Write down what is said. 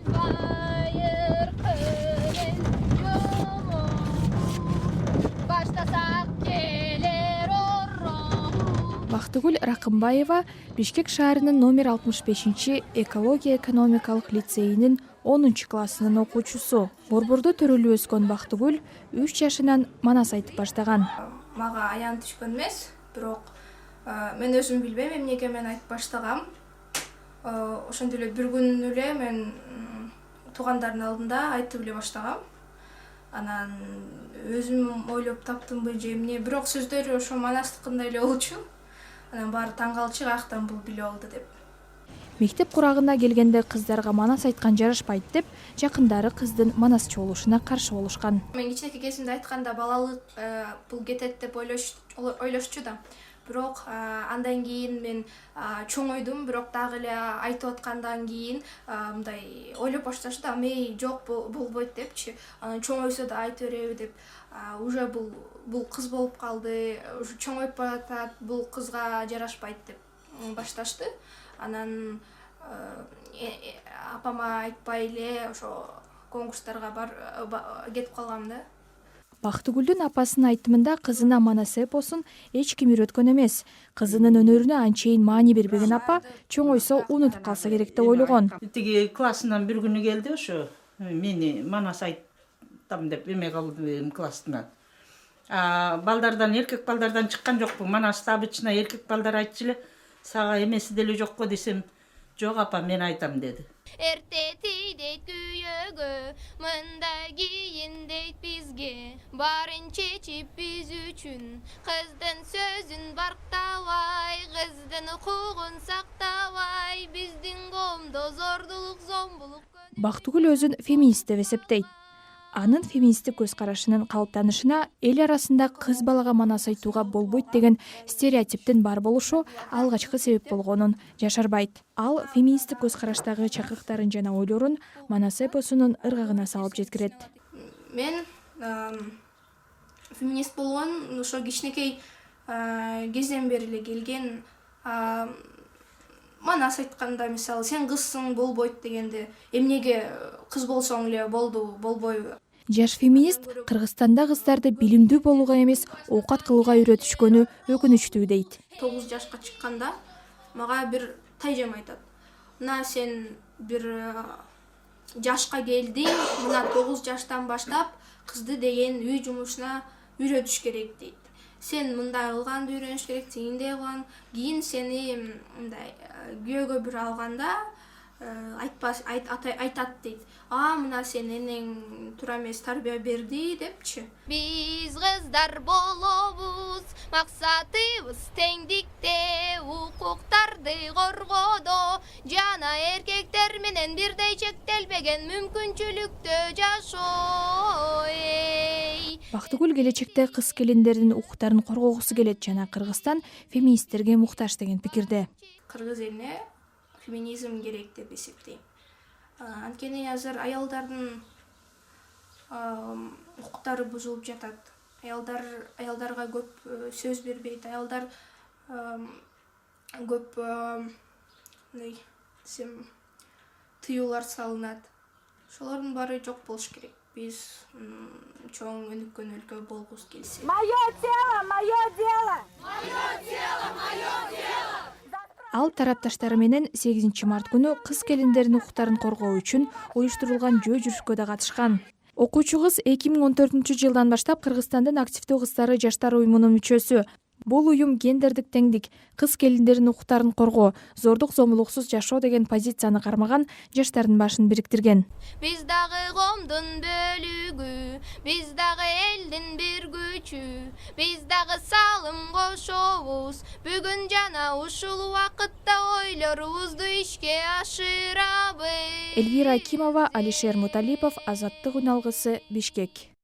Bayır kırın yolu, başlasak gelir orru. Бактыгүл Ракымбаева Бишкек шаарынын номер 65 экология экономикалык лицейинин 10 классынын окуучусу. Борбордо төрөлүп өскөн Бактыгүл 3 жашынан манас айтып баштаган. Мага аян түшкөн эмес, бирок мен өзүм билбейм эмнеге мен айтып баштагам. Ошондой эле бир күн эле мен туугандардын алдында айтып эле баштагам. Анан өзүм ойлоп таптымбы же эмне, бирок сөздөрү ошо манастыкындай эле болчу. Анан баары таң калчу, каяктан бул билип алды деп. Мектеп курагына келгенде кыздарга манас айткан жарашпайт деп, жакындары кыздын манасчы болушуна каршы болушкан. Мен кичинекей кезимде айтканда балалык бул кетет деп ойлошчу да. Бирок андан кийин мен чоңойдум, бирок дагы эле айтып аткандан кийин мындай ойлоп башташы да, мей жок болбойт депчи. Анан чоңойсо да айта береби деп, уже бул кыз болуп калды, уже чоңоюп баратат, бул кызга жарашпайт деп башташты. Анан апама айтпай эле ошо конкурстарга кетип калгам да. Бактыгүлдүн апасынын айтымында кызына манас эпосун эч ким үйрөткөн эмес. Кызынын өнөрүнө анчейин маани бербеген апа чоңойсо унутуп калса керек деп ойлогон. Тиги классынан бир күнү келди ошо. Мени манас айтам деп эме кылды классына. Балдардан, эркек балдардан чыккан жокпу. Манаста обычно эркек балдар айтчу эле. Сага эмеси деле жокко десем, жок апа мен айтам деди. Эртети дейт күйөгө, мында кийин дейт бизге. Барын чечип биз үчүн, кыздын сөзүн барктабай, кыздын укугун сактабай, биздин коомдо зордулук, зомбулук. Бактыгүл өзүн феминист деп эсептейт. Анын феминисттик көз карашынын калыптанышына эл арасында кыз балага манас айтууга болбойт деген стереотиптин бар болушу алгачкы себеп болгонун жашарбайт. Ал феминисттик көз караштагы чакырыктарын жана ойлорун манас эпосунун ыргагына салып жеткирет. Мен феминист болгон ошо кичинекей кезден бери эле келген. Манас айтканда, мисалы, сен кызсың, болбойт дегенде, эмнеге кыз болсоң эле болду, болбойбу? Жаш феминист Кыргызстанда кыздарды билимдүү болууга эмес, оокат кылууга үйрөтүшкөнү өкүнүчтүү дейт. 9 жашка чыкканда мага бир тайжам айтат. Мына сен бир жашка келдиң, мына 9 жаштан баштап кызды деген үй жумушуна үйрөтүш керек дейт. Сен мындай кылганды үйрөнүш керек, тигиндей кылган. Кийин сени мындай күйөөгө бир алганда айтат дейт. Мына сен энең туура эмес тарбия берди депчи. Биз кыздар болобуз, максатыбыз теңдикте, укуктарды коргоодо, жана эркектер менен бирдей чектелбеген мүмкүнчүлүктө жашоо. Бактыгүл келечекте кыз келиндердин укуктарын коргогусу келет жана Кыргызстан феминисттерге муктаж деген пикирде. Кыргыз элине феминизм керек деп эсептейм. Анткени азыр аялдардын укуктары бузулуп жатат. Аялдарга көп сөз бербейт. Аялдар көп тыюулар салынат. Ошолордун баары жок болуш керек. Биз чоң өнүккөн өлкө болгубуз келсе. Мое тело, мое дело! Ал тарапташтары менен 8 март күнү кыз келиндердин укуктарын коргоо үчүн уюштурулган жөө жүрүшкө да катышкан. Окуучу кыз 2014-жылдан баштап Кыргызстандын активдүү кыздары жаштар уюмунун мүчөсү. Бул уюм гендердик теңдик, кыз келиндердин укуктарын коргоо, зордук зомбулуксуз жашоо деген позицияны кармаган жаштардын башын бириктирген. Биз дагы коомдун бөлүгү, биз дагы элдин бир күчү, биз дагы салым кошобуз. Бүгүн жана ушул убакытта ойлорубузду ишке ашырабыз. Эльвира Акимова, Алишер Муталипов, Азаттык үн алгысы, Бишкек.